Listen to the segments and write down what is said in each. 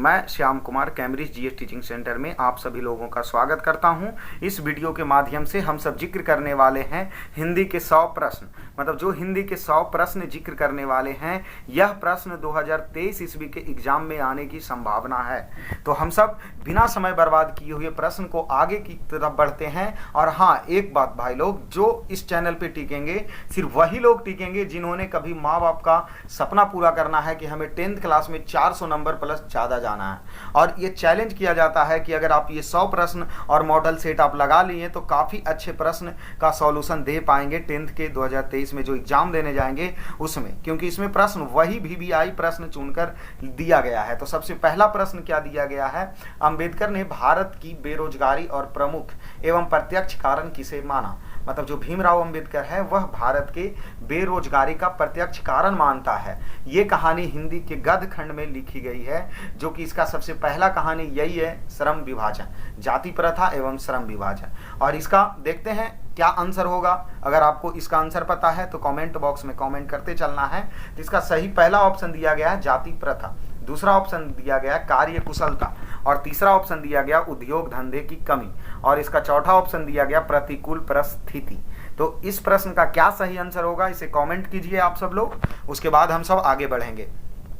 मैं Shyam Kumar Cambridge GS teaching centre में आप सभी लोगों का स्वागत करता हूं। इस वीडियो के माध्यम से हम सब जिक्र करने वाले हैं हिंदी के 100 प्रश्न, मतलब जो हिंदी के 100 प्रश्न जिक्र करने वाले हैं। यह प्रश्न 2023 ईस्वी के एग्जाम में आने की संभावना है। तो हम सब बिना समय बर्बाद किए हुए प्रश्न को आगे की तरफ बढ़ते हैं। और हाँ, एक बात भाई लोग, जो इस चैनल पे टिकेंगे सिर्फ वही लोग टिकेंगे जिन्होंने कभी माँ बाप का सपना पूरा करना है कि हमें 10th क्लास में 400 नंबर प्लस ज़्यादा जाना है। और ये चैलेंज किया जाता है कि अगर आप ये 100 प्रश्न और मॉडल सेट आप लगा लिए तो काफ़ी अच्छे प्रश्न का सॉल्यूशन दे पाएंगे 10th के 2023 में जो एग्जाम देने जाएंगे उसमें, क्योंकि इसमें प्रश्न वही VVI प्रश्न चुनकर दिया गया है। तो सबसे पहला प्रश्न क्या दिया गया है, अंबेडकर ने भारत की बेरोजगारी और प्रमुख एवं प्रत्यक्ष कारण किसे माना। मतलब जो भीमराव अंबेडकर है वह भारत के बेरोजगारी का प्रत्यक्ष कारण मानता है। ये कहानी हिंदी के गद्य खंड में लिखी गई है, जो कि इसका सबसे पहला कहानी यही है, श्रम विभाजन, जाति प्रथा एवं श्रम विभाजन। और इसका देखते हैं क्या आंसर होगा। अगर आपको इसका आंसर पता है तो कमेंट बॉक्स में कमेंट करते चलना है। तो इसका सही पहला ऑप्शन दिया गया है जाति प्रथा, दूसरा ऑप्शन दिया गया कार्य कुशलता, और तीसरा ऑप्शन दिया गया उद्योग धंधे की कमी, और इसका चौथा ऑप्शन दिया गया प्रतिकूल परिस्थिति। तो इस प्रश्न का क्या सही आंसर होगा, इसे कमेंट कीजिए आप सब लोग। उसके बाद हम सब आगे बढ़ेंगे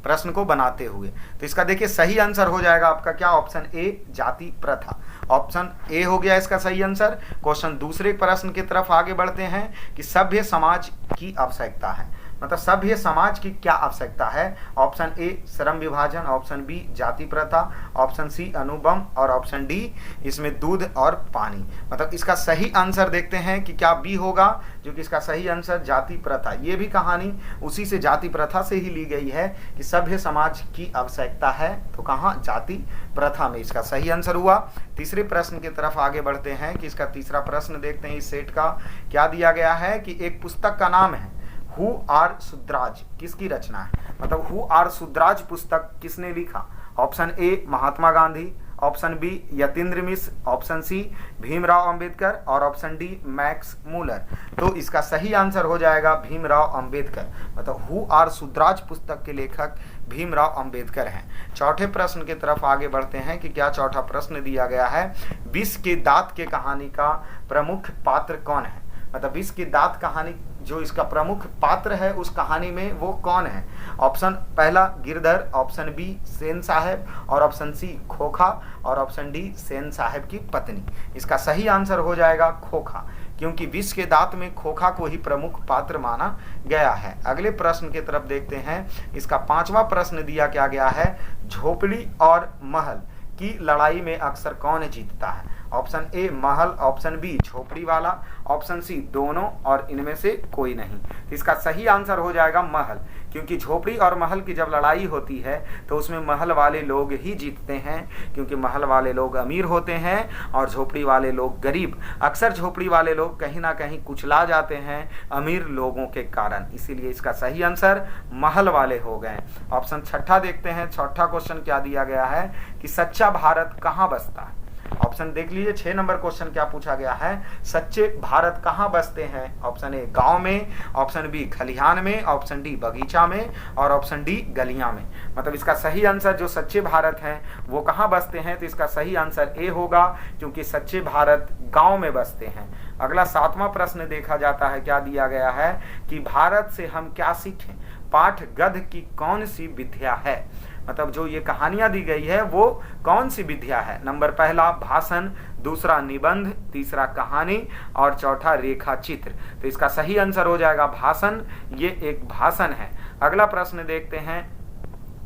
प्रश्न को बनाते हुए। तो इसका देखिए सही आंसर हो जाएगा आपका क्या, ऑप्शन ए जाति प्रथा। ऑप्शन ए हो गया इसका सही आंसर। क्वेश्चन दूसरे प्रश्न की तरफ आगे बढ़ते हैं कि सभ्य समाज की आवश्यकता है, मतलब सभ्य समाज की क्या आवश्यकता है। ऑप्शन ए श्रम विभाजन, ऑप्शन बी जाति प्रथा, ऑप्शन सी अनुबंध, और ऑप्शन डी इसमें दूध और पानी। मतलब इसका सही आंसर देखते हैं कि क्या बी होगा, जो कि इसका सही आंसर जाति प्रथा। ये भी कहानी उसी से जाति प्रथा से ही ली गई है कि सभ्य समाज की आवश्यकता है, तो कहाँ जाति प्रथा में इसका सही आंसर हुआ। तीसरे प्रश्न की तरफ आगे बढ़ते हैं कि इसका तीसरा प्रश्न देखते हैं इस सेट का क्या दिया गया है कि एक पुस्तक का नाम है हु आर सुद्राज, किसकी रचना है। मतलब हु आर सुद्राज पुस्तक किसने लिखा। Option A Mahatma Gandhi, option B Yatindra Mishra, option C Bhimrao Ambedkar, और ऑप्शन डी मैक्स मूलर। तो इसका सही आंसर हो जाएगा भीमराव अंबेडकर। मतलब हु आर सुद्राज पुस्तक के लेखक भीमराव अंबेडकर हैं। चौथे प्रश्न की तरफ आगे बढ़ते हैं कि क्या चौथा प्रश्न दिया गया है, विष के दांत के कहानी का प्रमुख पात्र कौन है। मतलब विष की दांत कहानी जो इसका प्रमुख पात्र है उस कहानी में वो कौन है। ऑप्शन पहला गिरधर, ऑप्शन बी सेन साहब, और ऑप्शन सी खोखा, और ऑप्शन डी सेन साहब की पत्नी। इसका सही आंसर हो जाएगा खोखा, क्योंकि विष के दांत में खोखा को ही प्रमुख पात्र माना गया है। अगले प्रश्न की तरफ देखते हैं। इसका पांचवा प्रश्न दिया क्या गया है, झोपड़ी और महल की लड़ाई में अक्सर कौन जीतता है। ऑप्शन ए महल, ऑप्शन बी झोपड़ी वाला, ऑप्शन सी दोनों, और इनमें से कोई नहीं। तो इसका सही आंसर हो जाएगा महल, क्योंकि झोपड़ी और महल की जब लड़ाई होती है तो उसमें महल वाले लोग ही जीतते हैं, क्योंकि महल वाले लोग अमीर होते हैं और झोपड़ी वाले लोग गरीब। अक्सर झोपड़ी वाले लोग कहीं ना कहीं कुचला जाते हैं अमीर लोगों के कारण, इसीलिए इसका सही आंसर महल वाले हो गए। ऑप्शन छठा देखते हैं। छठा क्वेश्चन क्या दिया गया है कि सच्चा भारत कहाँ बसता है। ऑप्शन देख लीजिए, 6 नंबर क्वेश्चन क्या पूछा गया है, सच्चे भारत कहाँ बसते हैं। ऑप्शन ए गांव में, ऑप्शन बी खलिहान में, ऑप्शन डी बगीचा में, और ऑप्शन डी गलियां में। मतलब इसका सही आंसर जो सच्चे भारत हैं वो कहाँ बसते हैं, तो इसका सही आंसर ए होगा, क्योंकि सच्चे भारत गांव में बसते हैं। अगला 7वां प्रश्न देखा जाता है, क्या दिया गया है कि भारत से हम क्या सीखें, पाठ गद्य की कौन सी विद्या है। मतलब जो ये कहानियां दी गई है वो कौन सी विद्या है। नंबर पहला भाषण, दूसरा निबंध, तीसरा कहानी, और चौथा रेखा चित्र। तो इसका सही आंसर हो जाएगा भाषण, ये एक भाषण है। अगला प्रश्न देखते हैं।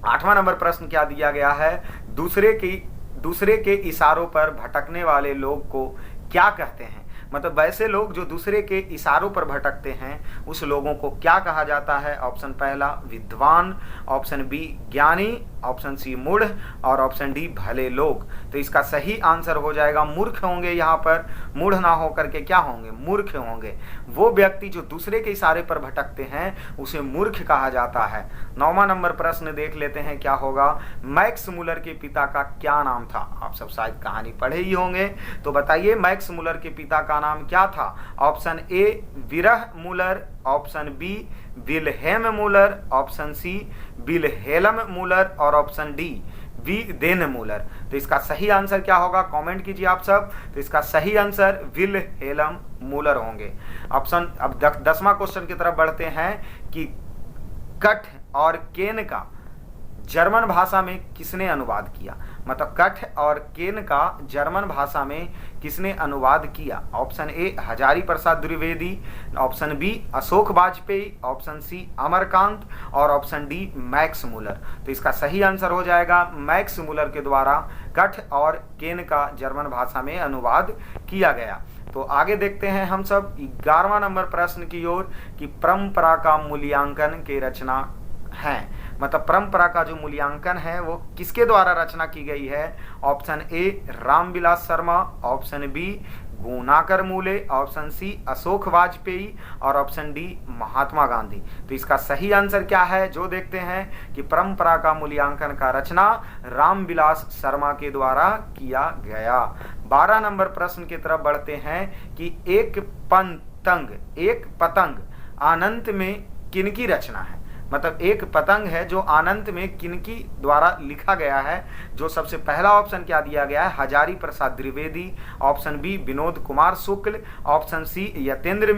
8वां नंबर प्रश्न क्या दिया गया है, दूसरे के इशारों पर भटकने वाले लोग को क्या कहते हैं। मतलब वैसे लोग जो दूसरे के इशारों पर भटकते हैं उस लोगों को क्या कहा जाता है। ऑप्शन पहला विद्वान, ऑप्शन बी ज्ञानी, ऑप्शन सी मूढ़, और ऑप्शन डी भले लोग। तो इसका सही आंसर हो जाएगा मूर्ख होंगे। यहाँ पर मूढ़ ना होकर के क्या होंगे, मूर्ख होंगे। वो व्यक्ति जो दूसरे के इशारे पर भटकते हैं उसे मूर्ख कहा जाता है। 9वां नंबर प्रश्न देख लेते हैं क्या होगा, मैक्स मूलर के पिता का क्या नाम था। आप सब शायद कहानी पढ़े ही होंगे, तो बताइए मैक्स मूलर के पिता का नाम क्या था। ऑप्शन ए विरह मूलर, option B Wilhelm Muller, option C Wilhelm Muller, और ऑप्शन डी वीदेनमूलर। तो इसका सही आंसर क्या होगा, कमेंट कीजिए आप सब। तो इसका सही आंसर विल्हेल्म मूलर होंगे। ऑप्शन अब 10वां क्वेश्चन की तरफ बढ़ते हैं कि कठ और केन का जर्मन भाषा में किसने अनुवाद किया। मतलब कठ और केन का जर्मन भाषा में किसने अनुवाद किया। Option A Hazari Prasad Dwivedi, option B Ashok Vajpeyi, option C Amarkant और ऑप्शन डी मैक्स मूलर। तो इसका सही आंसर हो जाएगा मैक्स मूलर के द्वारा कठ और केन का जर्मन भाषा में अनुवाद किया गया। तो आगे देखते हैं हम सब 11वां नंबर प्रश्न की ओर कि परंपरा का मूल्यांकन के रचना है। मतलब परंपरा का जो मूल्यांकन है वो किसके द्वारा रचना की गई है। Option A Ramvilas Sharma, option B Gunakar Mule, option सी अशोक वाजपेयी और ऑप्शन डी महात्मा गांधी। तो इसका सही आंसर क्या है, जो देखते हैं कि परंपरा का मूल्यांकन का रचना रामविलास शर्मा के द्वारा किया गया। 12 नंबर प्रश्न की तरफ बढ़ते हैं कि एक पतंग अनंत में किनकी रचना है। मतलब एक पतंग है जो अनंत में किनकी द्वारा लिखा गया है। जो सबसे पहला ऑप्शन क्या दिया गया है, हजारी प्रसाद द्विवेदी, ऑप्शन बी विनोद कुमार शुक्ल, ऑप्शन सी यतेंद्र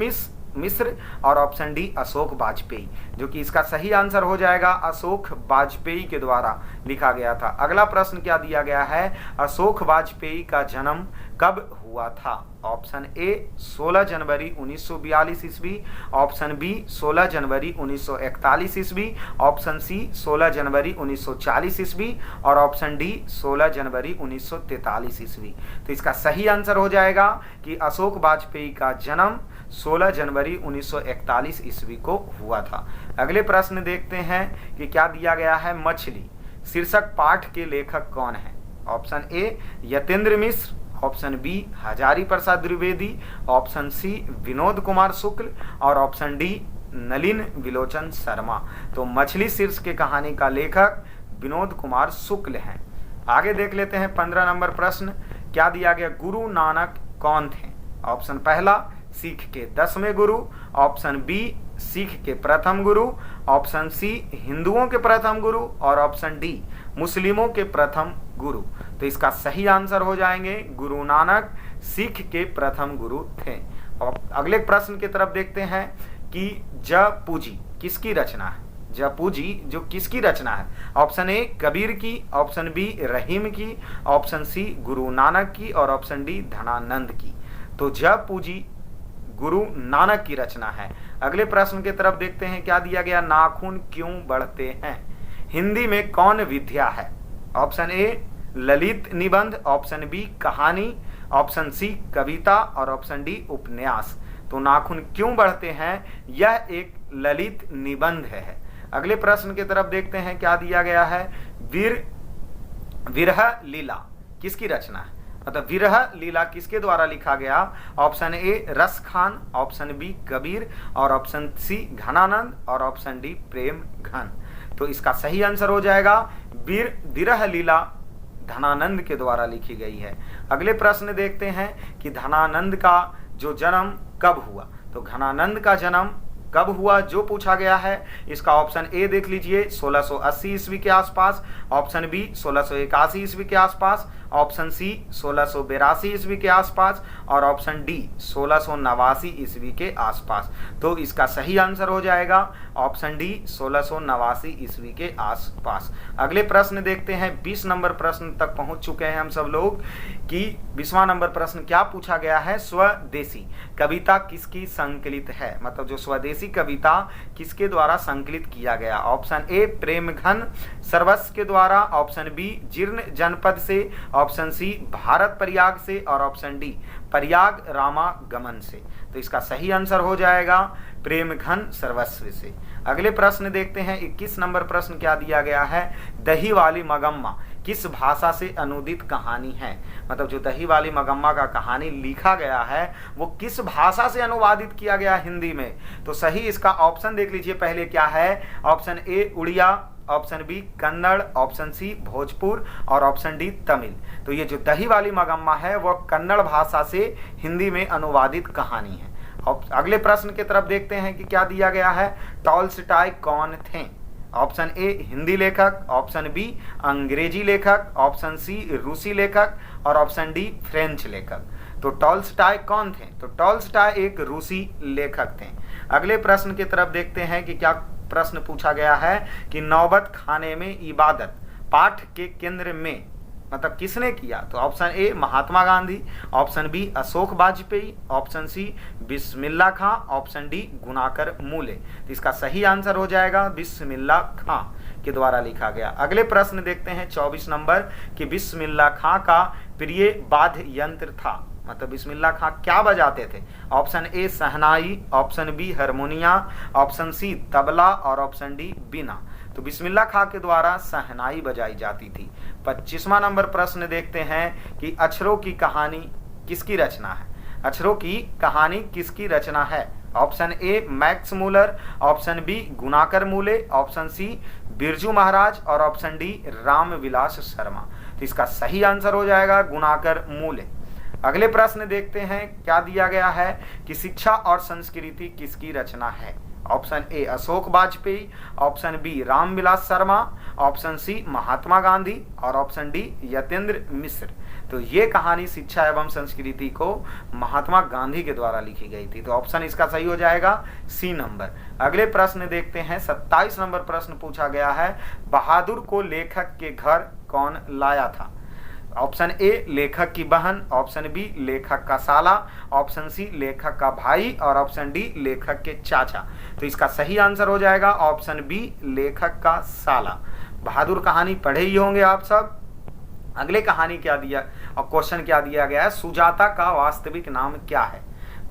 मिश्र और ऑप्शन डी अशोक वाजपेयी। जो कि इसका सही आंसर हो जाएगा अशोक वाजपेयी के द्वारा लिखा गया था। अगला प्रश्न क्या दिया गया है, अशोक वाजपेयी का जन्म कब हुआ था। ऑप्शन ए 16 जनवरी 1942 ईस्वी, ऑप्शन बी 16 जनवरी 1941 ईस्वी, ऑप्शन सी 16 जनवरी 1940 ईस्वी और ऑप्शन डी 16 जनवरी 1943 ईस्वी। तो इसका सही आंसर हो जाएगा कि अशोक वाजपेयी का जन्म 16 जनवरी 1941 ईस्वी को हुआ था। अगले प्रश्न देखते हैं कि क्या दिया गया है, मछली शीर्षक पाठ के लेखक कौन है। Option A Yatendra Mishra, option B Hazari Prasad Dwivedi, option C Vinod Kumar Shukla और ऑप्शन डी नलिन विलोचन शर्मा। तो मछली शीर्ष के कहानी का लेखक विनोद कुमार शुक्ल हैं। आगे देख लेते हैं 15 नंबर प्रश्न, क्या दिया गया, गुरु नानक कौन थे। ऑप्शन पहला सिख के 10वें गुरु, ऑप्शन बी सिख के प्रथम गुरु, ऑप्शन सी हिंदुओं के प्रथम गुरु और ऑप्शन डी मुस्लिमों के प्रथम गुरु। तो इसका सही आंसर हो जाएंगे गुरु नानक सिख के प्रथम गुरु थे। और अगले प्रश्न की तरफ देखते हैं कि जपूजी किसकी रचना है। जपूजी जो किसकी रचना है। ऑप्शन ए कबीर की, ऑप्शन बी रहीम की, ऑप्शन सी गुरु नानक की और ऑप्शन डी धनानंद की। तो जपूजी गुरु नानक की रचना है। अगले प्रश्न की तरफ देखते हैं, क्या दिया गया, नाखून क्यों बढ़ते हैं हिंदी में कौन विद्या है। ऑप्शन ए ललित निबंध, ऑप्शन बी कहानी, ऑप्शन सी कविता और ऑप्शन डी उपन्यास। तो नाखून क्यों बढ़ते हैं, यह एक ललित निबंध है। अगले प्रश्न की तरफ देखते हैं, क्या दिया गया है, विरह लीला किसकी रचना है। मतलब विरह लीला किसके द्वारा लिखा गया। ऑप्शन ए रस खान, ऑप्शन बी कबीर और ऑप्शन सी घनानंद और ऑप्शन डी प्रेम घन। तो इसका सही आंसर हो जाएगा विरह लीला धनानंद के द्वारा लिखी गई है। अगले प्रश्न देखते हैं कि धनानंद का जो जन्म कब हुआ। तो घनानंद का जन्म कब हुआ जो पूछा गया है, इसका ऑप्शन ए देख लीजिए 1680 ईस्वी के आसपास, ऑप्शन बी 1681 ईस्वी के आसपास, ऑप्शन सी 1682 ईस्वी के आसपास और ऑप्शन डी 1689 ईस्वी के आसपास। तो इसका सही आंसर हो जाएगा ऑप्शन डी 1689 ईस्वी के आसपास। अगले प्रश्न देखते हैं, 20 नंबर प्रश्न तक पहुंच चुके हैं हम सब लोग कि 20वां नंबर प्रश्न क्या पूछा गया है, स्वदेशी कविता किसकी संकलित है। मतलब जो स्वदेशी कविता किसके द्वारा संकलित किया गया। ऑप्शन ए प्रेम घन सर्वस्व के द्वारा, ऑप्शन बी जीर्ण जनपद से, ऑप्शन सी भारत प्रयाग से और ऑप्शन डी प्रयाग रामागमन से। तो इसका सही आंसर हो जाएगा प्रेम घन सर्वस्व से। अगले प्रश्न देखते हैं, 21 नंबर प्रश्न क्या दिया गया है, दही वाली मगम्मा किस भाषा से अनुदित कहानी है। मतलब जो दही वाली मगम्मा का कहानी लिखा गया है वो किस भाषा से अनुवादित किया गया हिंदी में। तो सही इसका ऑप्शन देख लीजिए पहले क्या है, option A Odia, option B Kannada, option C Bhojpur और ऑप्शन डी तमिल। तो ये जो दही वाली मगम्मा है वह कन्नड़ भाषा से हिंदी में अनुवादित कहानी है। अगले प्रश्न की तरफ देखते हैं कि क्या दिया गया है, टॉलस्टॉय कौन थे। ऑप्शन ए हिंदी लेखक, ऑप्शन बी अंग्रेजी लेखक, ऑप्शन सी रूसी लेखक और ऑप्शन डी फ्रेंच लेखक। तो टॉल्स्टॉय कौन थे? तो टॉल्स्टॉय एक रूसी लेखक थे। अगले प्रश्न की तरफ देखते हैं कि क्या प्रश्न पूछा गया है कि नौबत खाने में इबादत पाठ के केंद्र में मतलब किसने किया? तो option A Mahatma Gandhi, option B Ashok Vajpeyi, option C Bismillah Khan, option D Gunakar Mule. तो इसका सही आंसर हो जाएगा बिस्मिल्लाह खां के द्वारा लिखा गया। अगले प्रश्न देखते हैं 24 नंबर कि बिस्मिल्लाह खां का प्रिय वाद्य यंत्र था, मतलब बिस्मिल्लाह खां क्या बजाते थे? Option A shehnai, option B हारमोनिया, ऑप्शन सी तबला और ऑप्शन डी बीना। तो बिस्मिल्लाह खां के द्वारा शहनाई बजाई जाती थी। 25वां नंबर प्रश्न देखते हैं कि अक्षरों की कहानी किसकी रचना है? अक्षरों की कहानी किसकी रचना है? Option A Max Muller, option B Gunakar Mule, option सी बिरजू महाराज और ऑप्शन डी रामविलास शर्मा। तो इसका सही आंसर हो जाएगा गुनाकर मूले। अगले प्रश्न देखते हैं क्या दिया गया है कि शिक्षा और संस्कृति किसकी रचना है? Option A Ashok Vajpeyi, option B Ramvilas Sharma, option C Mahatma Gandhi और ऑप्शन डी यतेंद्र मिश्र। तो ये कहानी शिक्षा एवं संस्कृति को महात्मा गांधी के द्वारा लिखी गई थी। तो ऑप्शन इसका सही हो जाएगा सी नंबर। अगले प्रश्न देखते हैं 27 नंबर प्रश्न पूछा गया है बहादुर को लेखक के घर कौन लाया था? ऑप्शन ए लेखक की बहन, ऑप्शन बी लेखक का साला, ऑप्शन सी लेखक का भाई और ऑप्शन डी लेखक के चाचा। तो इसका सही आंसर हो जाएगा ऑप्शन बी लेखक का साला। बहादुर कहानी पढ़े ही होंगे आप सब। अगले कहानी क्या दिया और क्वेश्चन क्या दिया गया है? सुजाता का वास्तविक नाम क्या है?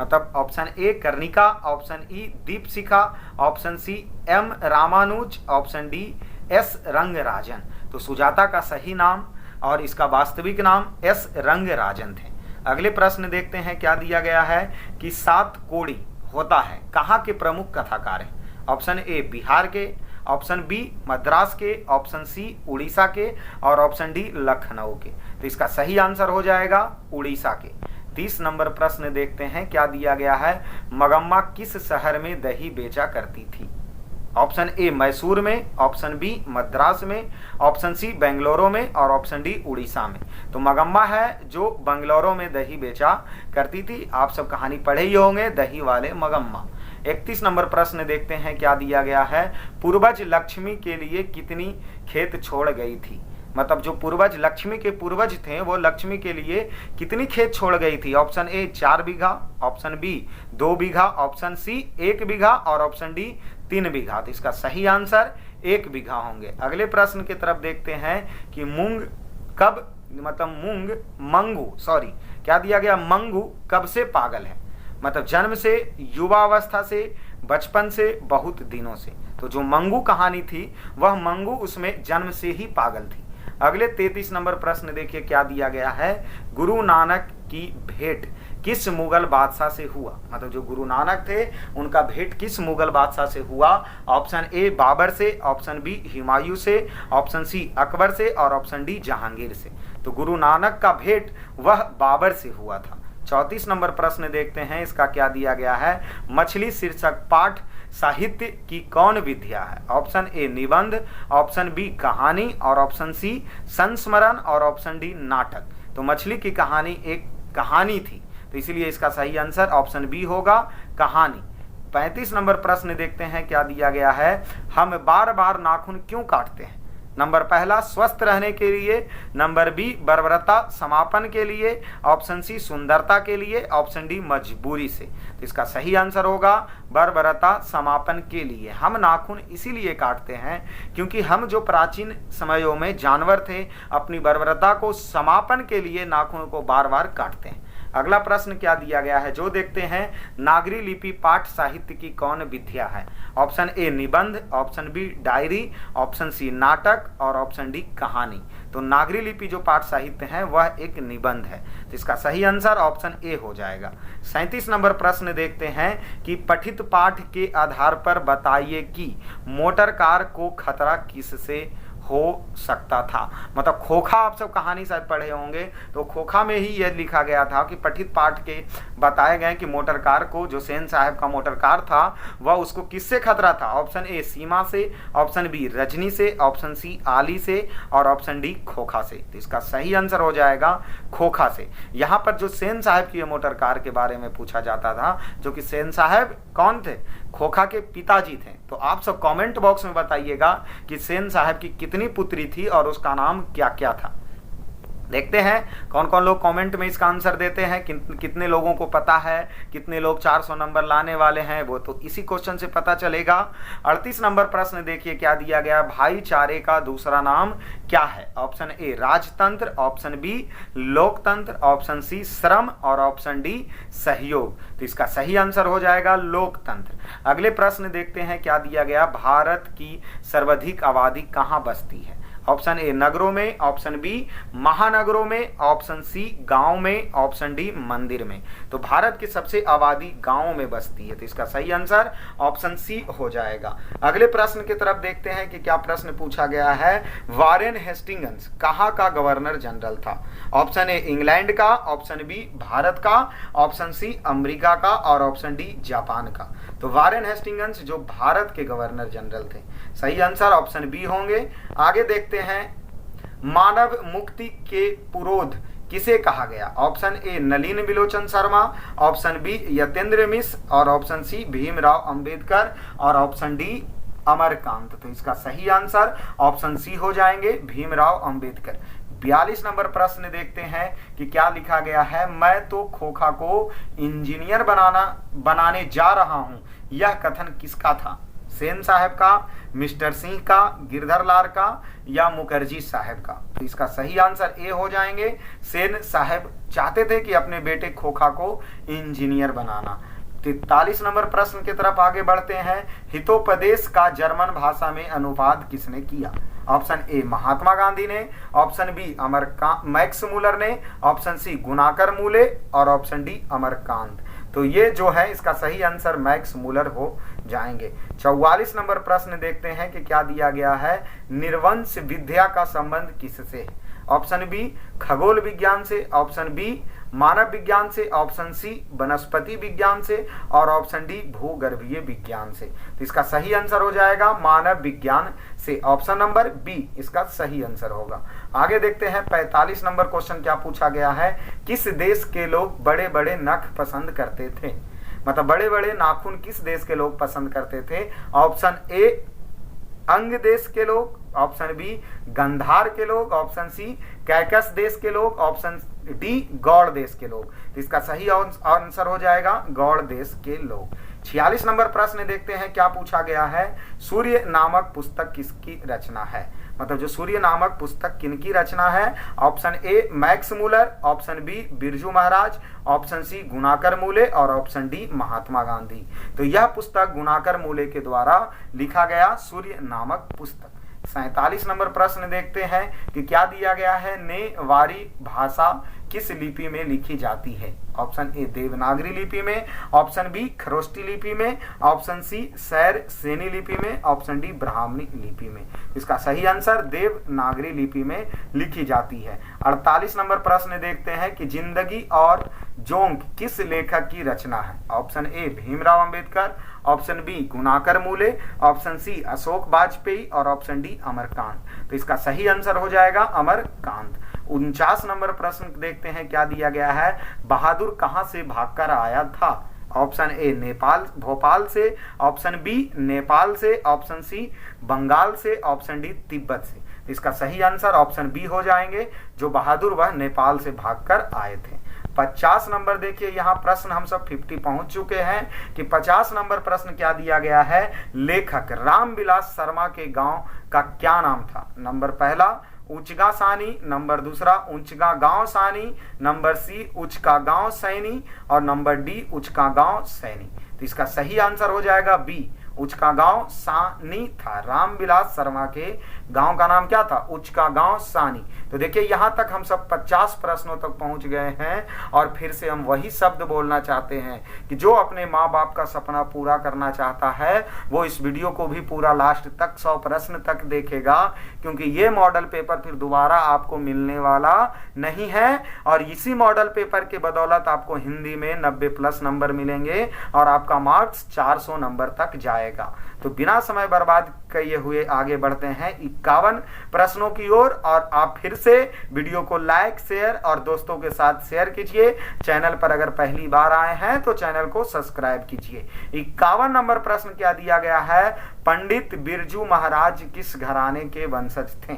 मतलब option A Karnika, option E Deepshikha, option C M Ramanuj, option D S Rangarajan. तो सुजाता का सही नाम और इसका वास्तविक नाम एस रंगराजन थे। अगले प्रश्न देखते हैं क्या दिया गया है कि सात कोड़ी होता है कहाँ के प्रमुख कथाकार हैं? ऑप्शन ए बिहार के, ऑप्शन बी मद्रास के, ऑप्शन सी उड़ीसा के और ऑप्शन डी लखनऊ के। तो इसका सही आंसर हो जाएगा उड़ीसा के। 30 नंबर प्रश्न देखते हैं क्या दिया गया है मगम्मा किस शहर में दही बेचा करती थी? ऑप्शन ए मैसूर में, ऑप्शन बी मद्रास में, ऑप्शन सी बेंगलुरु में और ऑप्शन डी उड़ीसा में। तो मगम्मा है जो बेंगलुरु में दही बेचा करती थी। आप सब कहानी पढ़े ही होंगे दही वाले मगम्मा। 31 नंबर प्रश्न देखते हैं क्या दिया गया है पूर्वज लक्ष्मी के लिए कितनी खेत छोड़ गई थी? मतलब जो पूर्वज लक्ष्मी के पूर्वज थे वो लक्ष्मी के लिए कितनी खेत छोड़ गई थी? Option A 4 bigha, option B 2 bigha, option C 1 bigha और ऑप्शन डी 3 बीघा। तो इसका सही आंसर 1 बीघा होंगे। अगले प्रश्न की तरफ देखते हैं कि मूंग कब मतलब क्या दिया गया मंगू कब से पागल है? मतलब जन्म से, युवावस्था से, बचपन से, बहुत दिनों से। तो जो मंगू कहानी थी वह मंगू उसमें जन्म से ही पागल थी। अगले 33 नंबर प्रश्न देखिए क्या दिया गया है गुरु नानक की भेंट किस मुगल बादशाह से हुआ? मतलब जो गुरु नानक थे उनका भेंट किस मुगल बादशाह से हुआ? ऑप्शन ए बाबर से, ऑप्शन बी हुमायूं से, ऑप्शन सी अकबर से और ऑप्शन डी जहांगीर से। तो गुरु नानक का भेंट वह बाबर से हुआ था। 34 नंबर प्रश्न देखते हैं इसका क्या दिया गया है मछली शीर्षक पाठ साहित्य की कौन विद्या है? ऑप्शन ए निबंध, ऑप्शन बी कहानी और ऑप्शन सी संस्मरण और ऑप्शन डी नाटक। तो मछली की कहानी एक कहानी थी तो इसीलिए इसका सही आंसर ऑप्शन बी होगा कहानी। 35 नंबर प्रश्न देखते हैं क्या दिया गया है हम बार बार नाखून क्यों काटते हैं? नंबर पहला स्वस्थ रहने के लिए, नंबर बी बर्बरता समापन के लिए, ऑप्शन सी सुंदरता के लिए, ऑप्शन डी मजबूरी से। तो इसका सही आंसर होगा बर्बरता समापन के लिए। हम नाखून इसीलिए काटते हैं क्योंकि हम जो प्राचीन समयों में जानवर थे अपनी बर्बरता को समापन के लिए नाखून को बार बार काटते हैं। अगला प्रश्न क्या दिया गया है जो देखते हैं नागरी लिपि पाठ साहित्य की कौन विद्या है? ऑप्शन ए निबंध, option B diary, option C नाटक और ऑप्शन डी कहानी। तो नागरी लिपि जो पाठ साहित्य है वह एक निबंध है तो इसका सही आंसर ऑप्शन ए हो जाएगा। 37 नंबर प्रश्न देखते हैं कि पठित पाठ के आधार पर बताइए कि मोटर कार को खतरा किससे हो सकता था। मतलब खोखा आप सब कहानी शायद पढ़े होंगे, तो खोखा में ही यह लिखा गया था कि पठित पाठ के बताए गए कि मोटर कार को, जो सेन साहब का मोटर कार था, वह उसको किससे खतरा था। ऑप्शन ए सीमा से, ऑप्शन बी रजनी से, ऑप्शन सी आली से और ऑप्शन डी खोखा से। तो इसका सही आंसर हो जाएगा खोखा से। यहाँ पर जो सेन साहब की मोटर कार के बारे में पूछा जाता था, जो कि सेन साहब कौन थे, खोखा के पिताजी थे। तो आप सब कमेंट बॉक्स में बताइएगा कि सेन साहब की कितनी पुत्री थी और उसका नाम क्या क्या था। देखते हैं कौन कौन लोग कमेंट में इसका आंसर देते हैं, कितने लोगों को पता है, कितने लोग 400 नंबर लाने वाले हैं, वो तो इसी क्वेश्चन से पता चलेगा। 38 नंबर प्रश्न देखिए क्या दिया गया, भाईचारे का दूसरा नाम क्या है। ऑप्शन ए राजतंत्र, ऑप्शन बी लोकतंत्र, ऑप्शन सी श्रम और ऑप्शन डी सहयोग। तो इसका सही आंसर हो जाएगा लोकतंत्र। अगले प्रश्न देखते हैं क्या दिया गया, भारत की सर्वाधिक आबादी कहाँ बसती है। ऑप्शन ए नगरों में, ऑप्शन बी महानगरों में, ऑप्शन सी गांव में, ऑप्शन डी मंदिर में। तो भारत की सबसे आबादी गांवों में बसती है, तो इसका सही आंसर ऑप्शन सी हो जाएगा। अगले प्रश्न की तरफ देखते हैं कि क्या प्रश्न पूछा गया है, वारेन हेस्टिंग्स कहाँ का गवर्नर जनरल था। ऑप्शन ए इंग्लैंड का, ऑप्शन बी भारत का, ऑप्शन सी अमेरिका का और ऑप्शन डी जापान का। तो वारेन हेस्टिंग्स जो भारत के गवर्नर जनरल थे, सही आंसर ऑप्शन बी होंगे। आगे देखते हैं, मानव मुक्ति के पुरोध किसे कहा गया। Option A Nalin Bilochan Sharma, option B Yatendra Mishra और ऑप्शन सी भीमराव अंबेडकर और ऑप्शन डी अमरकांत। तो इसका सही आंसर ऑप्शन सी हो जाएंगे भीमराव अंबेडकर। 42 नंबर प्रश्न देखते हैं कि क्या लिखा गया है, मैं तो खोखा को इंजीनियर बनाने जा रहा हूं, यह कथन किसका था। सेन साहब का, मिस्टर सिंह का, गिरधर लाल का या मुखर्जी साहब का। तो इसका सही आंसर ए हो जाएंगे, सेन साहब चाहते थे कि अपने बेटे खोखा को इंजीनियर बनाना। 43 नंबर प्रश्न की तरफ आगे बढ़ते हैं, हितोपदेश का जर्मन भाषा में अनुवाद किसने किया। ऑप्शन ए महात्मा गांधी ने, ऑप्शन बी मैक्स मूलर ने, ऑप्शन सी गुनाकर मूले और ऑप्शन डी अमरकांत। तो ये जो है इसका सही आंसर मैक्स मूलर हो जाएंगे। 44 नंबर प्रश्न देखते हैं कि क्या दिया गया है, निर्वंश विद्या का संबंध किससे है। ऑप्शन बी खगोल विज्ञान से, ऑप्शन बी मानव विज्ञान से, ऑप्शन सी वनस्पति विज्ञान से और ऑप्शन डी भूगर्भीय विज्ञान से। तो इसका सही आंसर हो जाएगा मानव विज्ञान से, ऑप्शन नंबर बी इसका सही आंसर होगा। आगे देखते हैं 45 नंबर क्वेश्चन क्या पूछा गया है, किस देश के लोग बड़े बड़े नख पसंद करते थे। मतलब बड़े बड़े नाखून किस देश के लोग पसंद करते थे। ऑप्शन ए अंग देश के लोग, ऑप्शन बी गंधार के लोग, ऑप्शन सी कैकस देश के लोग, ऑप्शन डी गौड़ देश के लोग। तो इसका सही आंसर हो जाएगा गौड़ देश के लोग। 46 नंबर प्रश्न देखते हैं क्या पूछा गया है, सूर्य नामक पुस्तक किसकी रचना है। मतलब जो सूर्य नामक पुस्तक किनकी रचना है। Option A Max Muller, option B Birju Maharaj, option C Gunakar Mule और ऑप्शन डी महात्मा गांधी। तो यह पुस्तक गुनाकर मूले के द्वारा लिखा गया सूर्य नामक पुस्तक। 47 नंबर प्रश्न देखते हैं कि क्या दिया गया है, नेवारी भाषा किस लिपि में लिखी जाती है। ऑप्शन ए देवनागरी लिपि में, ऑप्शन बी खरोष्टी लिपि में, ऑप्शन सी सैर सेनी लिपि में, ऑप्शन डी ब्राह्मणी लिपि में। इसका सही आंसर देवनागरी लिपि में लिखी जाती है। 48 नंबर प्रश्न देखते हैं कि जिंदगी और जोंक किस लेखक की रचना है। Option A Bhimrao Ambedkar, option B Gunakar Mule, option सी अशोक वाजपेयी और ऑप्शन डी अमरकांत। तो इसका सही आंसर हो जाएगा अमरकांत। 49 नंबर प्रश्न देखते हैं क्या दिया गया है, बहादुर कहां से भागकर आया था। ऑप्शन ए नेपाल भोपाल से, ऑप्शन बी नेपाल से, ऑप्शन सी बंगाल से, ऑप्शन डी तिब्बत से। इसका सही आंसर ऑप्शन बी हो जाएंगे, जो बहादुर वह नेपाल से भागकर आए थे। 50 नंबर देखिए, यहाँ प्रश्न हम सब 50 पहुंच चुके हैं कि 50 नंबर प्रश्न क्या दिया गया है, लेखक रामविलास शर्मा के गांव का क्या नाम था। नंबर पहला उचगा सानी, नंबर दूसरा उचगा गांव सानी, नंबर सी उचका गांव सैनी और नंबर डी उचका गांव सैनी। तो इसका सही आंसर हो जाएगा बी उचका गांव सानी था। रामविलास शर्मा के गांव का नाम क्या था, उचका गांव सानी। तो देखिए यहाँ तक हम सब 50 प्रश्नों तक पहुंच गए हैं और फिर से हम वही शब्द बोलना चाहते हैं कि जो अपने माँ बाप का सपना पूरा करना चाहता है वो इस वीडियो को भी पूरा लास्ट तक 100 प्रश्न तक देखेगा, क्योंकि ये मॉडल पेपर फिर दोबारा आपको मिलने वाला नहीं है। और इसी मॉडल पेपर के बदौलत आपको हिंदी में 90+ नंबर मिलेंगे और आपका मार्क्स 400 नंबर तक जाएगा। तो बिना समय बर्बाद किए हुए आगे बढ़ते हैं 51 प्रश्नों की ओर। और आप फिर से वीडियो को लाइक, शेयर और दोस्तों के साथ शेयर कीजिए। चैनल पर अगर पहली बार आए हैं तो चैनल को सब्सक्राइब कीजिए। 51 नंबर प्रश्न क्या दिया गया है? पंडित बिरजू महाराज किस घराने के वंशज थे?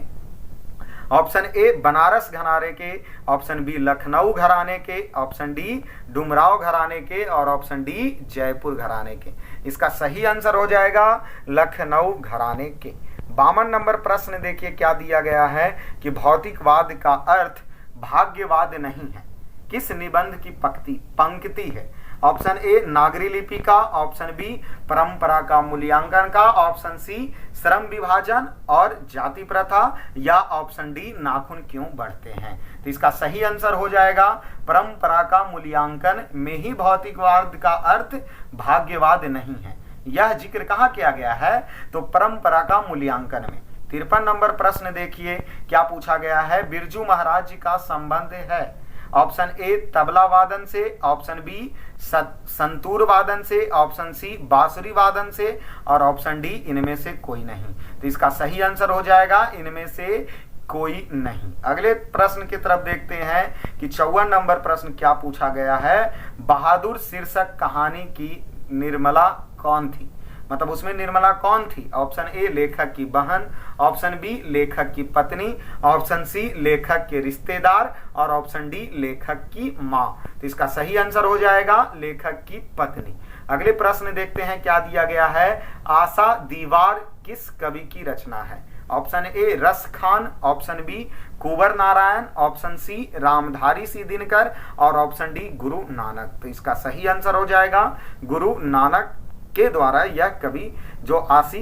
ऑप्शन ए बनारस घराने के, ऑप्शन बी लखनऊ घराने के, ऑप्शन डी डुमराव घराने के और ऑप्शन डी जयपुर घराने के। इसका सही आंसर हो जाएगा लखनऊ घराने के। 52 नंबर प्रश्न देखिए क्या दिया गया है कि भौतिकवाद का अर्थ भाग्यवाद नहीं है, किस निबंध की पंक्ति है? ऑप्शन ए नागरी लिपि का, ऑप्शन बी परंपरा का मूल्यांकन का, ऑप्शन सी श्रम विभाजन और जाति प्रथा या ऑप्शन डी नाखून क्यों बढ़ते हैं? तो इसका सही आंसर हो जाएगा परंपरा का मूल्यांकन में ही भौतिकवाद का अर्थ भाग्यवाद नहीं है। यह जिक्र कहाँ किया गया है? तो परंपरा का मूल्यांकन में। 53 नंबर प्रश्न देखिए क्या पूछा गया है? बिरजू महाराज जी का संबंध है ऑप्शन ए तबला वादन से, ऑप्शन बी संतूर वादन से, ऑप्शन सी बांसुरी वादन से और ऑप्शन डी इनमें से कोई नहीं। तो इसका सही आंसर हो जाएगा इनमें से कोई नहीं। अगले प्रश्न की तरफ देखते हैं कि 54 नंबर प्रश्न क्या पूछा गया है? बहादुर शीर्षक कहानी की निर्मला कौन थी? मतलब उसमें निर्मला कौन थी? ऑप्शन ए लेखक की बहन, ऑप्शन बी लेखक की पत्नी, ऑप्शन सी लेखक के रिश्तेदार और ऑप्शन डी लेखक की माँ। तो इसका सही आंसर हो जाएगा लेखक की पत्नी। अगले प्रश्न देखते हैं क्या दिया गया है? आशा दीवार किस कवि की रचना है? ऑप्शन ए रस खान, ऑप्शन बी कुंवर नारायण, ऑप्शन सी रामधारी सी दिनकर और ऑप्शन डी गुरु नानक। तो इसका सही आंसर हो जाएगा गुरु नानक के द्वारा यह कवि जो आशी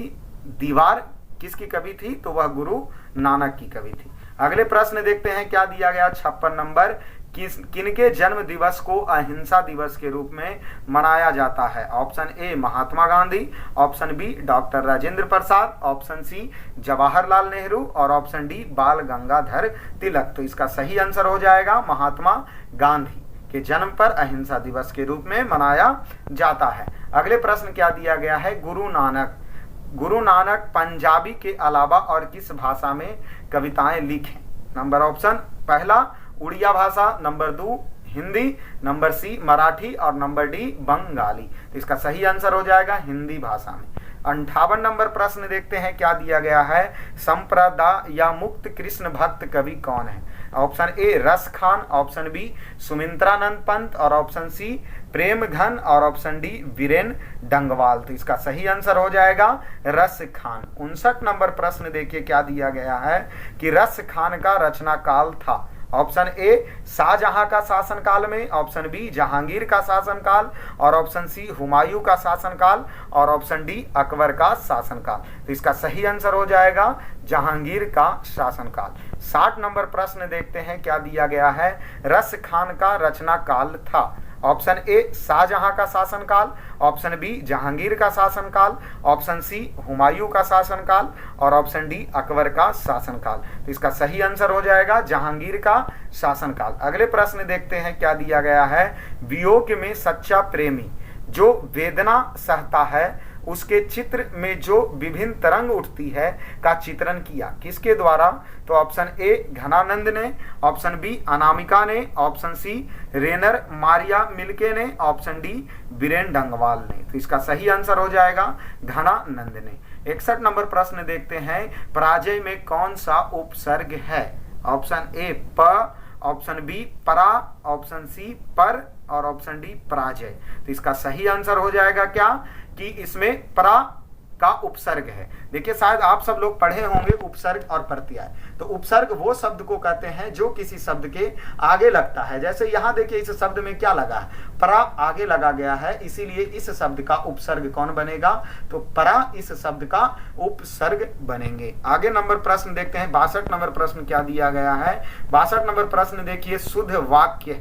दीवार किसकी कवि थी? तो वह गुरु नानक की कवि थी। अगले प्रश्न देखते हैं क्या दिया गया? 56 नंबर किनके जन्म दिवस को अहिंसा दिवस के रूप में मनाया जाता है? Option A Mahatma Gandhi, option B doctor Rajendra Prasad, option C Jawaharlal Nehru और ऑप्शन डी बाल गंगाधर तिलक। तो इसका सही आंसर हो जाएगा महात्मा गांधी के जन्म पर अहिंसा दिवस के रूप में मनाया जाता है। अगले प्रश्न क्या दिया गया है? गुरु नानक पंजाबी के अलावा और किस भाषा में कविताएं लिखे? नंबर ऑप्शन पहला उड़िया भाषा, number 2 Hindi, number C Marathi और नंबर डी बंगाली। तो इसका सही आंसर हो जाएगा हिंदी भाषा में। 58 नंबर प्रश्न देखते हैं क्या दिया गया है? संप्रदाय या मुक्त कृष्ण भक्त कवि कौन है? ऑप्शन ए रस खान, ऑप्शन बी सुमित्रानंद पंत और ऑप्शन सी प्रेम घन और ऑप्शन डी वीरेन डंगवाल। तो इसका सही आंसर हो जाएगा रस खान। 59 नंबर प्रश्न देखिए क्या दिया गया है कि रस खान का रचना काल था? ऑप्शन ए शाहजहां का शासनकाल में, ऑप्शन बी जहांगीर का शासनकाल और ऑप्शन सी हुमायूं का शासनकाल और ऑप्शन डी अकबर का शासनकाल। तो इसका सही आंसर हो जाएगा जहांगीर का शासनकाल। 60 नंबर प्रश्न देखते हैं क्या दिया गया है? रस खान का रचना काल था? ऑप्शन ए शाहजहां का शासनकाल, ऑप्शन बी जहांगीर का शासनकाल, ऑप्शन सी हुमायूं का शासनकाल और ऑप्शन डी अकबर का शासनकाल। तो इसका सही आंसर हो जाएगा जहांगीर का शासनकाल। अगले प्रश्न देखते हैं क्या दिया गया है? वियोग में सच्चा प्रेमी जो वेदना सहता है उसके चित्र में जो विभिन्न तरंग उठती है का चित्रण किया किसके द्वारा? तो ऑप्शन ए घनानंद ने, ऑप्शन बी अनामिका ने, ऑप्शन सी रेनर मारिया मिल्के ने, ऑप्शन डी वीरेन डंगवाल ने। तो इसका सही आंसर हो जाएगा घनानंद ने। 61 नंबर प्रश्न देखते हैं पराजय में कौन सा उपसर्ग है? ऑप्शन ए प, ऑप्शन बी परा, ऑप्शन सी पर और ऑप्शन डी पराजय। तो इसका सही आंसर हो जाएगा क्या कि इसमें परा का उपसर्ग है। देखिए शायद आप सब लोग पढ़े होंगे उपसर्ग और प्रत्यय। तो उपसर्ग वो शब्द को कहते हैं जो किसी शब्द के आगे लगता है। जैसे यहाँ देखिए इस शब्द में क्या लगा है? परा आगे लगा गया है, इसीलिए इस शब्द का उपसर्ग कौन बनेगा? तो परा इस शब्द का उपसर्ग बनेंगे। आगे नंबर प्रश्न देखते हैं 62 नंबर प्रश्न क्या दिया गया है? 62 नंबर प्रश्न देखिए शुद्ध वाक्य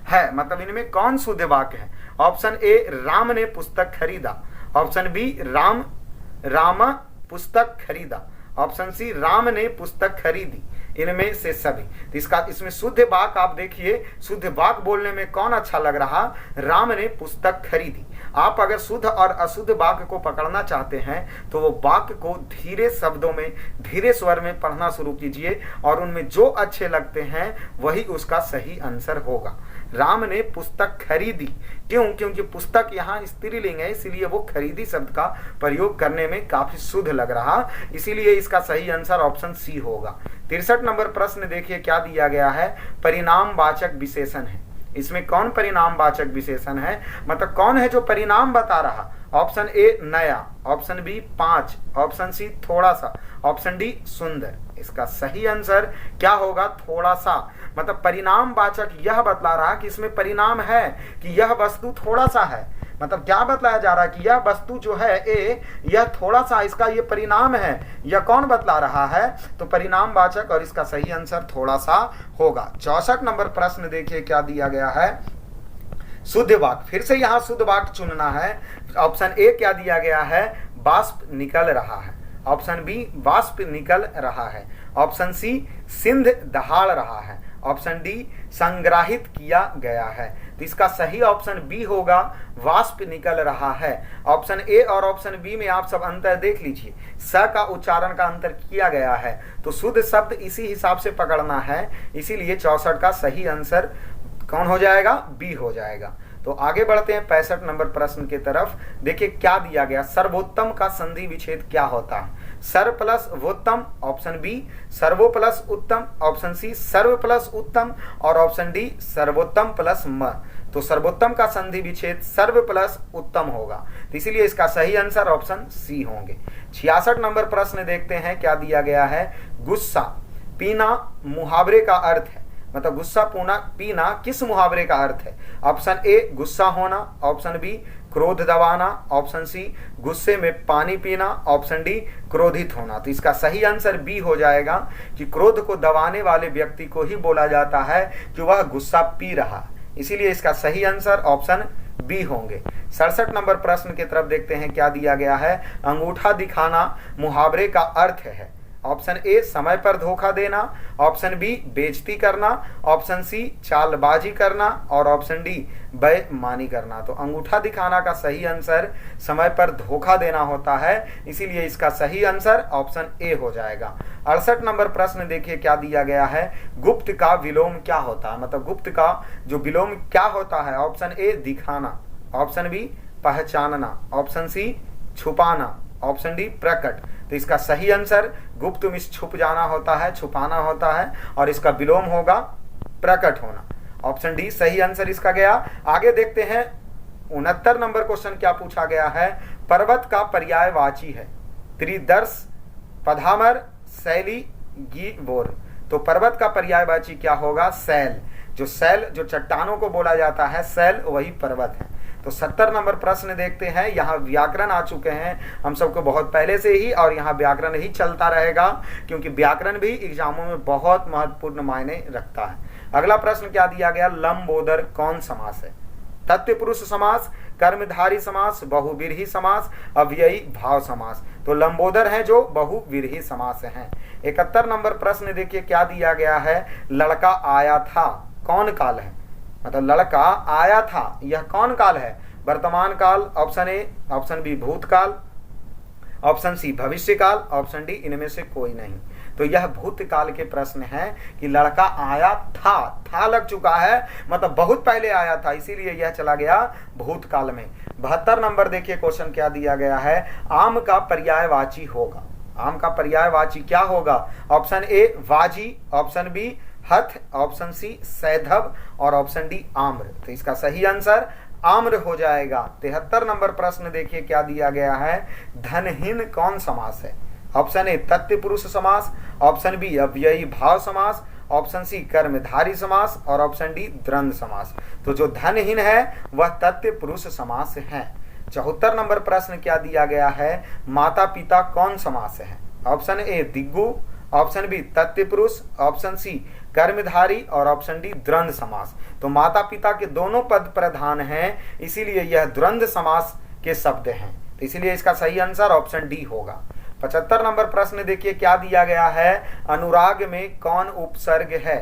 है, मतलब इनमें कौन शुद्ध वाक्य है? ऑप्शन ए राम ने पुस्तक खरीदा, ऑप्शन बी राम पुस्तक खरीदा, ऑप्शन सी राम ने पुस्तक खरीदी, इनमें से सभी। तो इसका इसमें शुद्ध वाक्य आप देखिए, शुद्ध वाक्य बोलने में कौन अच्छा लग रहा, राम ने पुस्तक खरीदी। आप अगर शुद्ध और अशुद्ध वाक्य को पकड़ना चाहते हैं तो वो वाक्य को धीरे शब्दों में, धीरे स्वर में पढ़ना शुरू कीजिए और उनमें जो अच्छे लगते हैं वही उसका सही आंसर होगा। राम ने पुस्तक खरीदी, क्यों? क्योंकि पुस्तक यहाँ स्त्रीलिंग है, इसीलिए वो खरीदी शब्द का प्रयोग करने में काफी शुद्ध लग रहा, इसीलिए इसका सही आंसर ऑप्शन सी होगा। 63 नंबर प्रश्न देखिए क्या दिया गया है, परिणामवाचक विशेषण है। इसमें कौन परिणामवाचक विशेषण है, मतलब कौन है जो परिणाम बता रहा? ऑप्शन ए नया, ऑप्शन बी 5, ऑप्शन सी थोड़ा सा, ऑप्शन डी सुंदर। इसका सही आंसर क्या होगा? थोड़ा सा। मतलब परिणामवाचक यह बतला रहा कि इसमें परिणाम है कि यह वस्तु थोड़ा सा है। मतलब क्या बतलाया जा रहा है कि यह वस्तु जो है ए, यह थोड़ा सा, इसका ये परिणाम है। यह कौन बतला रहा है? तो परिणामवाचक, और इसका सही आंसर थोड़ा सा होगा। 64 नंबर प्रश्न देखिए क्या दिया गया है, शुद्ध वाक्य। फिर से यहाँ शुद्ध वाक्य चुनना है। ऑप्शन ए क्या दिया गया है, बाष्प निकल रहा है। ऑप्शन बी वाष्प निकल रहा है। ऑप्शन सी सिंध दहाड़ रहा है। ऑप्शन डी संग्रहित किया गया है। तो इसका सही ऑप्शन बी होगा, वाष्प निकल रहा है। ऑप्शन ए और ऑप्शन बी में आप सब अंतर देख लीजिए, स का उच्चारण का अंतर किया गया है, तो शुद्ध शब्द इसी हिसाब से पकड़ना है, इसीलिए 64 का सही आंसर कौन हो जाएगा? बी हो जाएगा। तो आगे बढ़ते हैं 65 नंबर प्रश्न की तरफ। देखिए क्या दिया गया, सर्वोत्तम का संधि विच्छेद क्या होता है? सर्व प्लस वोत्तम, ऑप्शन बी सर्वो प्लस उत्तम, ऑप्शन सी सर्व प्लस उत्तम, और ऑप्शन डी सर्वोत्तम प्लस म। तो सर्वोत्तम का संधि विच्छेद सर्व प्लस उत्तम होगा, तो इसीलिए इसका सही आंसर ऑप्शन सी होंगे। 66 नंबर प्रश्न देखते हैं क्या दिया गया है, गुस्सा पीना मुहावरे का अर्थ है। मतलब गुस्सा पीना किस मुहावरे का अर्थ है? ऑप्शन ए गुस्सा होना, ऑप्शन बी क्रोध दबाना, ऑप्शन सी गुस्से में पानी पीना, ऑप्शन डी क्रोधित होना। तो इसका सही आंसर बी हो जाएगा कि क्रोध को दबाने वाले व्यक्ति को ही बोला जाता है कि वह गुस्सा पी रहा, इसीलिए इसका सही आंसर ऑप्शन बी होंगे। 67 नंबर प्रश्न की तरफ देखते हैं क्या दिया गया है, अंगूठा दिखाना मुहावरे का अर्थ है। ऑप्शन ए समय पर धोखा देना, ऑप्शन बी बेइज्जती करना, ऑप्शन सी चालबाजी करना, और ऑप्शन डी बेईमानी करना। तो अंगूठा दिखाना का सही आंसर समय पर धोखा देना होता है, इसीलिए इसका सही आंसर ऑप्शन ए हो जाएगा। 68 नंबर प्रश्न देखिए क्या दिया गया है, गुप्त का विलोम क्या होता है? मतलब गुप्त का जो विलोम क्या होता है? ऑप्शन ए दिखाना, ऑप्शन बी पहचानना, ऑप्शन सी छुपाना, ऑप्शन डी प्रकट। तो इसका सही आंसर गुप्त में छुप जाना होता है, छुपाना होता है, और इसका विलोम होगा प्रकट होना। ऑप्शन डी सही आंसर इसका गया। आगे देखते हैं 69 नंबर क्वेश्चन क्या पूछा गया है, पर्वत का पर्यायवाची है, त्रिदर्श पधामर शैली गिबोर। तो पर्वत का पर्यायवाची क्या होगा? शैल। जो शैल, जो चट्टानों को बोला जाता है शैल, वही पर्वत है। तो 70 नंबर प्रश्न देखते हैं। यहाँ व्याकरण आ चुके हैं हम सबको बहुत पहले से ही, और यहाँ व्याकरण ही चलता रहेगा क्योंकि व्याकरण भी एग्जामों में बहुत महत्वपूर्ण मायने रखता है। अगला प्रश्न क्या दिया गया, लंबोदर कौन समास है? तत्पुरुष समास, कर्मधारी समास, बहुव्रीहि समास, अव्ययी भाव समास। तो लंबोदर है जो बहुव्रीहि समास हैं। 71 नंबर प्रश्न देखिए क्या दिया गया है, लड़का आया था कौन काल है? मतलब लड़का आया था, यह कौन काल है? वर्तमान काल, ऑप्शन ए, ऑप्शन बी भूतकाल, ऑप्शन सी भविष्य काल, ऑप्शन डी इनमें से कोई नहीं। तो यह भूतकाल के प्रश्न है कि लड़का आया था लग चुका है, मतलब बहुत पहले आया था, इसीलिए यह चला गया भूतकाल में। 72 नंबर देखिए क्वेश्चन क्या दिया गया है, आम का पर्यायवाची होगा। आम का पर्यायवाची क्या होगा? Option A Vaji, option B हथ, ऑप्शन सी सैधव, और ऑप्शन डी आम्र। तो इसका सही आंसर आम्र हो जाएगा। 73 नंबर प्रश्न देखिए क्या दिया गया है, धनहीन कौन समास है? ऑप्शन ए तत्पुरुष समास, ऑप्शन बी अव्ययी भाव समास, ऑप्शन सी कर्मधारी समास, और ऑप्शन डी द्वंद्व समास। तो जो धनहीन है वह तत्पुरुष समास है। 74 नंबर प्रश्न क्या दिया गया है, माता पिता कौन समास है? ऑप्शन ए दिग्गु, ऑप्शन बी तत्पुरुष, ऑप्शन सी कर्मधारी, और ऑप्शन डी द्वंद्व समास। तो माता पिता के दोनों पद प्रधान हैं, इसीलिए यह द्वंद्व समास के शब्द हैं, तो इसीलिए इसका सही आंसर ऑप्शन डी होगा। 75 नंबर प्रश्न देखिए क्या दिया गया है, अनुराग में कौन उपसर्ग है?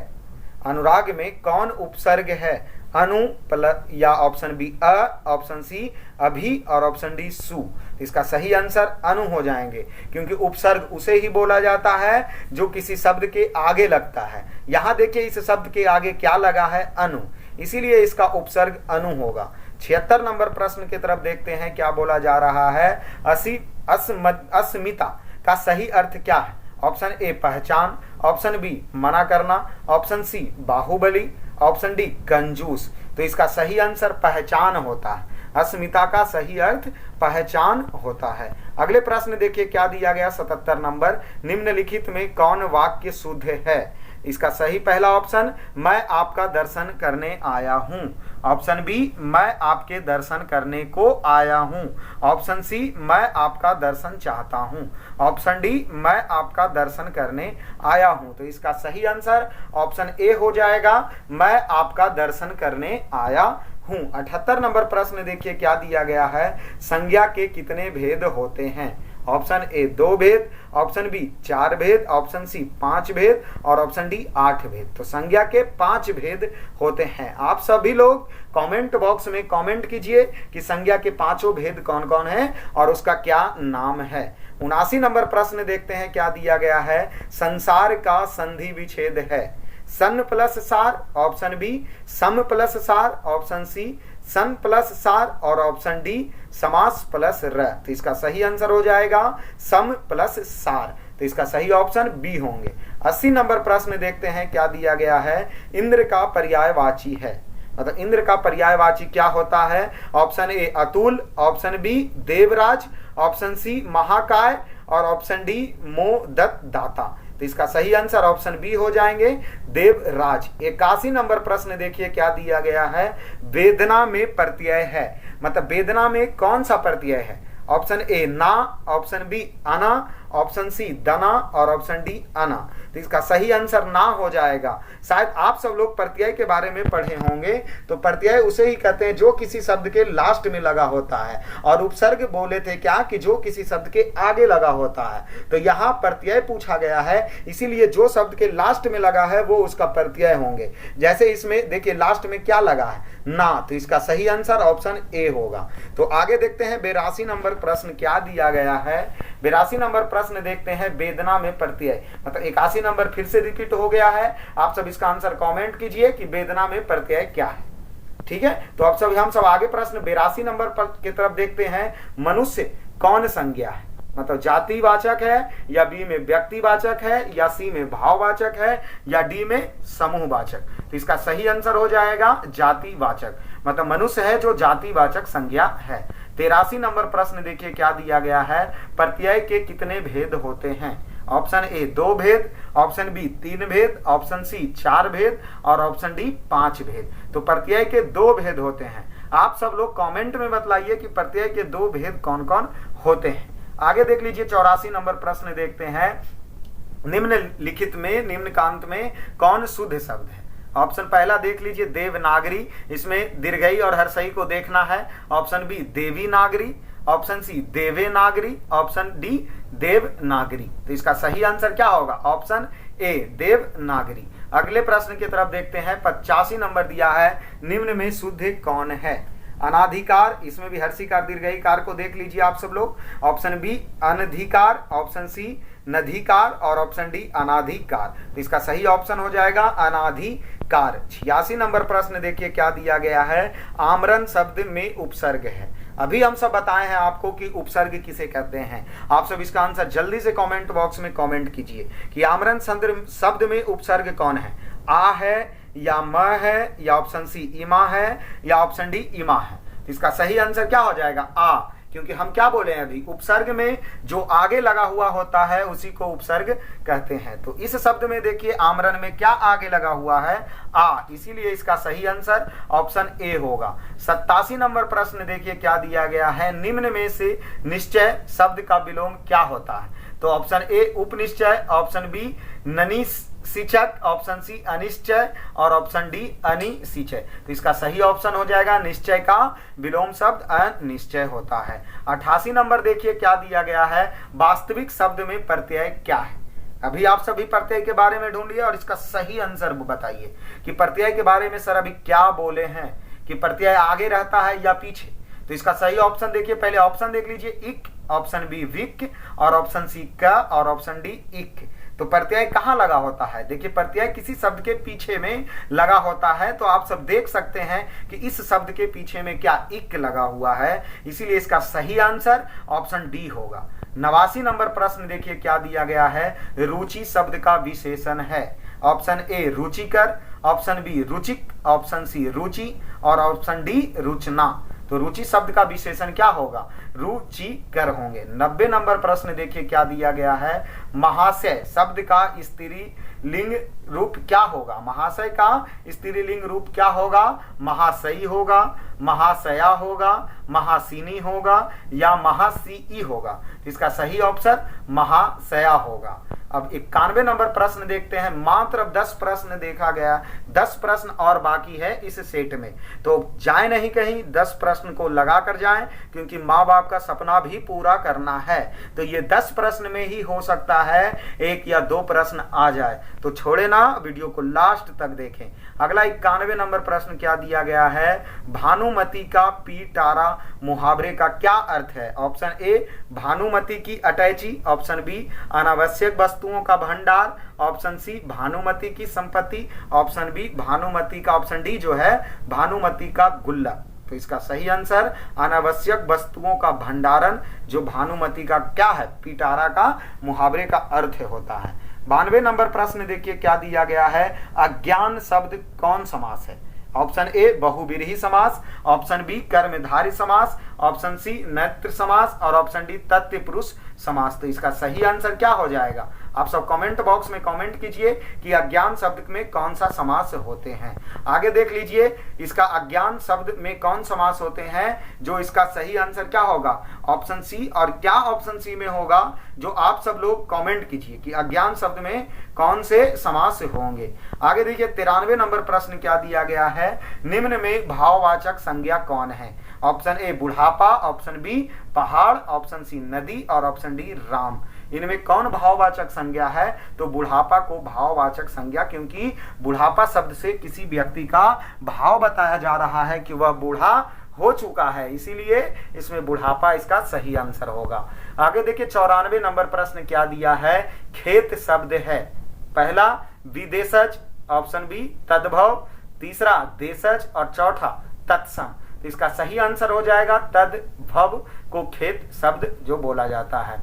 अनुराग में कौन उपसर्ग है? अनु प्लस या ऑप्शन बी अ, ऑप्शन सी अभी और ऑप्शन डी सु। इसका सही आंसर अनु हो जाएंगे, क्योंकि उपसर्ग उसे ही बोला जाता है जो किसी शब्द के आगे लगता है। यहां देखिए इस शब्द के आगे क्या लगा है, अनु, इसीलिए इसका उपसर्ग अनु होगा। 76 नंबर प्रश्न की तरफ देखते हैं क्या बोला जा रहा है, अस्मिता का सही अर्थ क्या है? ऑप्शन ए पहचान, ऑप्शन बी मना करना, ऑप्शन सी बाहुबली, ऑप्शन डी कंजूस। तो इसका सही आंसर पहचान होता है। अस्मिता का सही अर्थ पहचान होता है। अगले प्रश्न देखिए क्या दिया गया, 77 नंबर, निम्नलिखित में कौन वाक्य शुद्ध है? इसका सही पहला ऑप्शन मैं आपका दर्शन करने आया हूं, ऑप्शन बी मैं आपके दर्शन करने को आया हूं, ऑप्शन सी मैं आपका दर्शन चाहता हूं, ऑप्शन डी मैं आपका दर्शन करने आया हूं। तो इसका सही आंसर ऑप्शन ए हो जाएगा, मैं आपका दर्शन करने आया हूं। 78 नंबर प्रश्न देखिए क्या दिया गया है, संज्ञा के कितने भेद होते हैं? ऑप्शन ए 2 भेद, ऑप्शन बी 4 भेद, ऑप्शन सी 5 भेद और ऑप्शन डी 8 भेद। तो संज्ञा के 5 भेद होते हैं। आप सभी लोग कमेंट बॉक्स में कमेंट कीजिए कि संज्ञा के 5 भेद कौन कौन है और उसका क्या नाम है। 79 नंबर प्रश्न देखते हैं क्या दिया गया है, संसार का संधि विच्छेद है? सन प्लस सार, ऑप्शन बी सम प्लस सार, ऑप्शन सी सन प्लस सार और ऑप्शन डी समास प्लस र। तो इसका सही आंसर हो जाएगा सम प्लस सार। तो इसका सही ऑप्शन बी होंगे। 80 नंबर प्रश्न देखते हैं क्या दिया गया है, इंद्र का पर्यायवाची है? मतलब इंद्र का पर्यायवाची क्या होता है? ऑप्शन ए अतुल, option B Devraj, option C महाकाय और ऑप्शन डी मोदत दाता। तो इसका सही आंसर ऑप्शन बी हो जाएंगे देवराज। 81 नंबर प्रश्न देखिए क्या दिया गया है, वेदना में प्रत्यय है? मतलब वेदना में कौन सा प्रत्यय है? ऑप्शन ए ना, ऑप्शन बी अना, ऑप्शन सी दना और ऑप्शन डी अना। तो इसका सही आंसर ना हो जाएगा। शायद आप सब लोग प्रत्यय के बारे में पढ़े होंगे, तो प्रत्यय उसे ही कहते हैं जो किसी शब्द के लास्ट में लगा होता है, और उपसर्ग बोले थे क्या कि जो किसी शब्द के आगे लगा होता है। तो यहाँ प्रत्यय पूछा गया है, इसीलिए जो शब्द के लास्ट में लगा है वो उसका प्रत्यय होंगे। जैसे इसमें देखिए लास्ट में क्या लगा है, ना, तो इसका सही आंसर ऑप्शन ए होगा। तो आगे देखते हैं 82 नंबर प्रश्न क्या दिया गया है। 82 नंबर प्रश्न देखते हैं वेदना में प्रत्यय, मतलब 81 नंबर फिर से रिपीट हो गया है। आप सब इसका आंसर कमेंट कीजिए कि वेदना में प्रत्यय क्या है। ठीक है, तो अब सब हम सब आगे प्रश्न 82 नंबर की तरफ देखते हैं, मनुष्य कौन संज्ञा है? मतलब जातिवाचक है, या बी में व्यक्तिवाचक है, या सी में भाववाचक है, या डी में समूहवाचक। तो इसका सही आंसर हो जाएगा जातिवाचक, मतलब मनुष्य है जो जातिवाचक संज्ञा है। 83 नंबर प्रश्न देखिए क्या दिया गया है, प्रत्यय के कितने भेद होते हैं? ऑप्शन ए 2 भेद, ऑप्शन बी 3 भेद, ऑप्शन सी 4 भेद और ऑप्शन डी 5 भेद। तो प्रत्यय के 2 भेद होते हैं। आप सब लोग कमेंट में बतलाइए कि प्रत्यय के 2 भेद कौन कौन होते हैं। आगे देख लीजिए 84 नंबर प्रश्न देखते हैं, निम्नलिखित में निम्नकांत में कौन शुद्ध शब्द है? ऑप्शन पहला देख लीजिए देवनागरी, इसमें दीर्घई और हर्षई को देखना है। ऑप्शन बी देवी नागरी, ऑप्शन सी देवे नागरी, ऑप्शन डी देवनागरी। तो इसका सही आंसर क्या होगा? Option A Devanagari. अगले प्रश्न की तरफ देखते हैं, 85 नंबर दिया है, निम्न में शुद्ध कौन है? अनाधिकार, इसमें भी हर्षिकार दीर्घईकार को देख लीजिए आप सब लोग। ऑप्शन बी अनधिकार, ऑप्शन सी नधिकार और ऑप्शन डी अनाधिकार। तो इसका सही ऑप्शन हो जाएगा अनाधिकार। 86 नंबर प्रश्न देखिए क्या दिया गया है, आमरण शब्द में उपसर्ग है? अभी हम सब बताए हैं आपको कि उपसर्ग किसे कहते हैं। आप सब इसका आंसर जल्दी से कमेंट बॉक्स में कमेंट कीजिए कि आमरण शब्द में उपसर्ग कौन है? आ है, या म है, या ऑप्शन सी इमा है, या ऑप्शन डी इमा है। तो इसका सही आंसर क्या हो जाएगा? आ, क्योंकि हम क्या बोले हैं अभी, उपसर्ग में जो आगे लगा हुआ होता है उसी को उपसर्ग कहते हैं। तो इस शब्द में देखिए आमरण में क्या आगे लगा हुआ है? आ, इसीलिए इसका सही आंसर ऑप्शन ए होगा। 87 नंबर प्रश्न देखिए क्या दिया गया है, निम्न में से निश्चय शब्द का विलोम क्या होता है? तो ऑप्शन ए उपनिश्चय, ऑप्शन बी ननी सिचक, ऑप्शन सी अनिश्चय और ऑप्शन डी अनिश्चय। तो इसका सही ऑप्शन हो जाएगा निश्चय का विलोम शब्द अनिश्चय होता है। 88 नंबर देखिए क्या दिया गया है, वास्तविक शब्द में प्रत्यय क्या है। अभी आप सभी प्रत्यय के बारे में ढूंढिए और इसका सही आंसर बताइए कि प्रत्यय के बारे में सर अभी क्या बोले हैं, कि प्रत्यय आगे रहता है या पीछे। तो इसका सही ऑप्शन देखिए, पहले ऑप्शन देख लीजिए, इक, ऑप्शन बी विक और ऑप्शन सी का और ऑप्शन डी इक। तो प्रत्यय कहाँ लगा होता है, देखिए प्रत्यय किसी शब्द के पीछे में लगा होता है। तो आप सब देख सकते हैं कि इस शब्द के पीछे में क्या इक लगा हुआ है, इसीलिए इसका सही आंसर ऑप्शन डी होगा। 89 नंबर प्रश्न देखिए क्या दिया गया है, रुचि शब्द का विशेषण है। ऑप्शन ए रुचिकर, ऑप्शन बी रुचिक, ऑप्शन सी रुचि और ऑप्शन डी रुचना। तो रुचि शब्द का विशेषण क्या होगा, रुचिकर होंगे। 90 नंबर प्रश्न देखिए क्या दिया गया है, महाशय शब्द का स्त्री लिंग रूप क्या होगा। महाशय का स्त्री लिंग रूप क्या होगा, महाशयी होगा, महाशया होगा, महासीनी होगा या महासीई होगा। तो इसका सही ऑप्शन महाशया होगा। अब 91 नंबर प्रश्न देखते हैं, मात्र 10 प्रश्न देखा गया, 10 प्रश्न और बाकी है इस सेट में। तो जाए नहीं कहीं, 10 प्रश्न को लगा कर जाएं, क्योंकि माँ बाप का सपना भी पूरा करना है। तो ये 10 प्रश्न में ही हो सकता है 1 या 2 प्रश्न आ जाए, तो छोड़े ना, वीडियो को लास्ट तक देखें। अगला 91 नंबर प्रश्न क्या दिया गया है, भानुमति का पिटारा मुहावरे का क्या अर्थ है। ऑप्शन ए भानुमति की अटैची, ऑप्शन बी अनावश्यक वस्तुओं का भंडार, ऑप्शन सी भानुमति की संपत्ति, ऑप्शन बी भानुमति का, ऑप्शन डी जो है भानुमति का गुल्लक। तो इसका सही आंसर अनावश्यक वस्तुओं का भंडारण, जो भानुमति का क्या है, पिटारा का मुहावरे का अर्थ होता है। 92 नंबर प्रश्न देखिए क्या दिया गया है, अज्ञान शब्द कौन समास है। ऑप्शन ए बहुव्रीहि समास, ऑप्शन बी कर्मधारय समास, ऑप्शन सी नैत्र समास और ऑप्शन डी तत्पुरुष समास। तो इसका सही आंसर क्या हो जाएगा, आप सब कमेंट बॉक्स में कमेंट कीजिए कि अज्ञान शब्द में कौन सा समास होते हैं। आगे देख लीजिए, इसका अज्ञान शब्द में कौन समास होते हैं, जो इसका सही आंसर क्या होगा, ऑप्शन सी। और क्या ऑप्शन सी में होगा, जो आप सब लोग कमेंट कीजिए कि अज्ञान शब्द में कौन से समास होंगे। आगे देखिए 93 नंबर प्रश्न क्या दिया गया है, निम्न में भाववाचक संज्ञा कौन है। ऑप्शन ए बुढ़ापा, ऑप्शन बी पहाड़, ऑप्शन सी नदी और ऑप्शन डी राम। इनमें कौन भाववाचक संज्ञा है, तो बुढ़ापा को भाववाचक संज्ञा, क्योंकि बुढ़ापा शब्द से किसी व्यक्ति का भाव बताया जा रहा है कि वह बूढ़ा हो चुका है, इसीलिए इसमें बुढ़ापा इसका सही आंसर होगा। आगे देखिए 94 नंबर प्रश्न क्या दिया है, खेत शब्द है। पहला विदेशज, ऑप्शन बी तद्भव, तीसरा देशज और चौथा तत्सम। तो इसका सही आंसर हो जाएगा तद्भव को खेत शब्द जो बोला जाता है।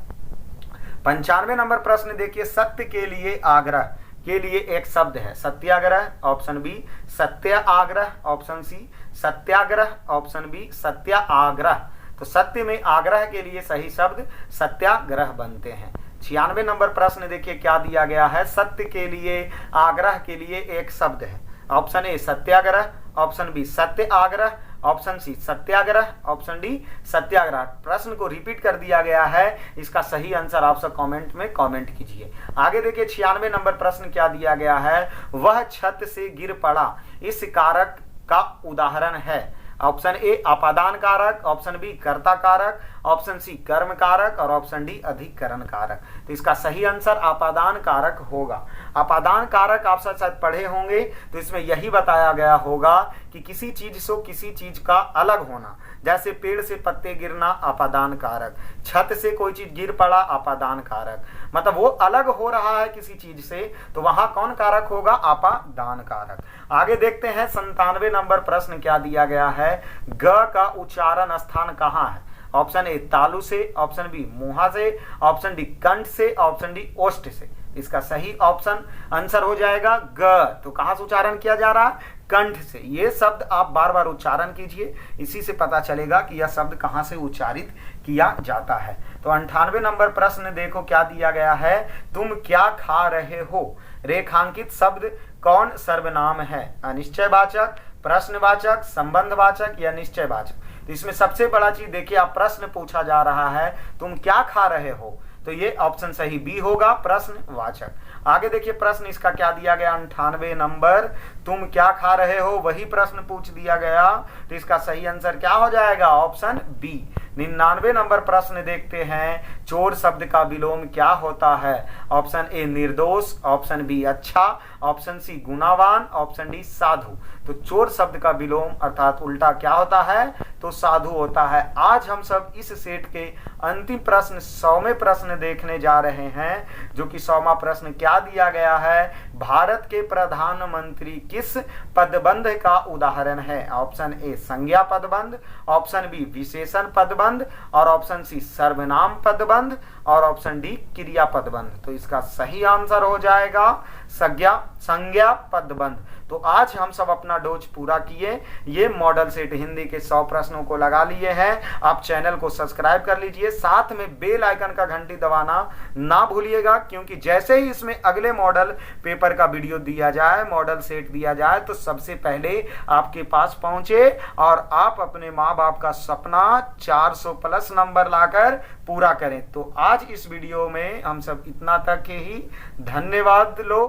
95 नंबर प्रश्न देखिए, सत्य के लिए आग्रह के लिए एक शब्द है, सत्याग्रह, ऑप्शन बी सत्य आग्रह, ऑप्शन सी सत्याग्रह, ऑप्शन बी सत्या आग्रह। तो सत्य में आग्रह के लिए सही शब्द सत्याग्रह बनते हैं। 96 नंबर प्रश्न देखिए क्या दिया गया है, सत्य के लिए आग्रह के लिए एक शब्द है। ऑप्शन ए सत्याग्रह, ऑप्शन बी सत्य आग्रह, ऑप्शन सी सत्याग्रह, ऑप्शन डी सत्याग्रह। प्रश्न को रिपीट कर दिया गया है, इसका सही आंसर आप सब कमेंट में कमेंट कीजिए। आगे देखिए 96 नंबर प्रश्न क्या दिया गया है, वह छत से गिर पड़ा इस कारक का उदाहरण है। ऑप्शन ए अपादान कारक, ऑप्शन बी कर्ता कारक, ऑप्शन सी कर्म कारक और ऑप्शन डी अधिकरण कारक। तो इसका सही आंसर अपादान कारक होगा। अपादान कारक आप शायद पढ़े होंगे, तो इसमें यही बताया गया होगा कि किसी चीज से किसी चीज का अलग होना, जैसे पेड़ से पत्ते गिरना अपादान कारक, छत से कोई चीज गिर पड़ा अपादान कारक, मतलब वो अलग हो रहा है किसी चीज से, तो वहां कौन कारक होगा, अपादान कारक। आगे देखते हैं 97 नंबर प्रश्न क्या दिया गया है, ग का उच्चारण स्थान कहाँ है। ऑप्शन ए तालु से, ऑप्शन बी मुहा से, ऑप्शन डी कंठ से, ऑप्शन डी ओष्ठ से। इसका सही ऑप्शन आंसर हो जाएगा ग। तो कहां से उच्चारण किया जा रहा है, कंठ से। ये शब्द आप बार बार उच्चारण कीजिए, इसी से पता चलेगा कि यह शब्द कहां से उच्चारित किया जाता है। तो 98 नंबर प्रश्न देखो क्या दिया गया है, तुम क्या खा रहे हो। रेखांकित शब्द कौन सर्वनाम है, अनिश्चयवाचक, प्रश्नवाचक, संबंधवाचक या निश्चयवाचक। तो इसमें सबसे बड़ा चीज देखिए, आप प्रश्न पूछा जा रहा है तुम क्या खा रहे हो, तो ये ऑप्शन सही बी होगा प्रश्नवाचक। आगे देखिए प्रश्न इसका क्या दिया गया, 98 नंबर, तुम क्या खा रहे हो, वही प्रश्न पूछ दिया गया। तो इसका सही आंसर क्या हो जाएगा, ऑप्शन बी। 99 नंबर प्रश्न देखते हैं, चोर शब्द का विलोम क्या होता है। ऑप्शन ए निर्दोष, ऑप्शन बी अच्छा, ऑप्शन सी गुनावान, ऑप्शन डी साधु। तो चोर शब्द का विलोम अर्थात उल्टा क्या होता है, तो साधु होता है। आज हम सब इस सेट के अंतिम प्रश्न 100वें प्रश्न देखने जा रहे हैं, जो कि 100वां प्रश्न क्या दिया गया है, भारत के प्रधानमंत्री किस पदबंध का उदाहरण है। ऑप्शन ए संज्ञा पदबंध, ऑप्शन बी विशेषण पदबंध, और ऑप्शन सी सर्वनाम पदबंध, और ऑप्शन डी क्रिया पदबंध। तो इसका सही आंसर हो जाएगा संज्ञा पदबंध। तो आज हम सब अपना डोज पूरा किए, ये मॉडल सेट हिंदी के 100 प्रश्नों को लगा लिए हैं। आप चैनल को सब्सक्राइब कर लीजिए, साथ में बेल आइकन का घंटी दबाना ना भूलिएगा, क्योंकि जैसे ही इसमें अगले मॉडल पेपर का वीडियो दिया जाए, मॉडल सेट दिया जाए, तो सबसे पहले आपके पास पहुंचे और आप अपने माँ बाप का सपना 400 प्लस नंबर लाकर पूरा करें। तो आज इस वीडियो में हम सब इतना तक ही, धन्यवाद। लो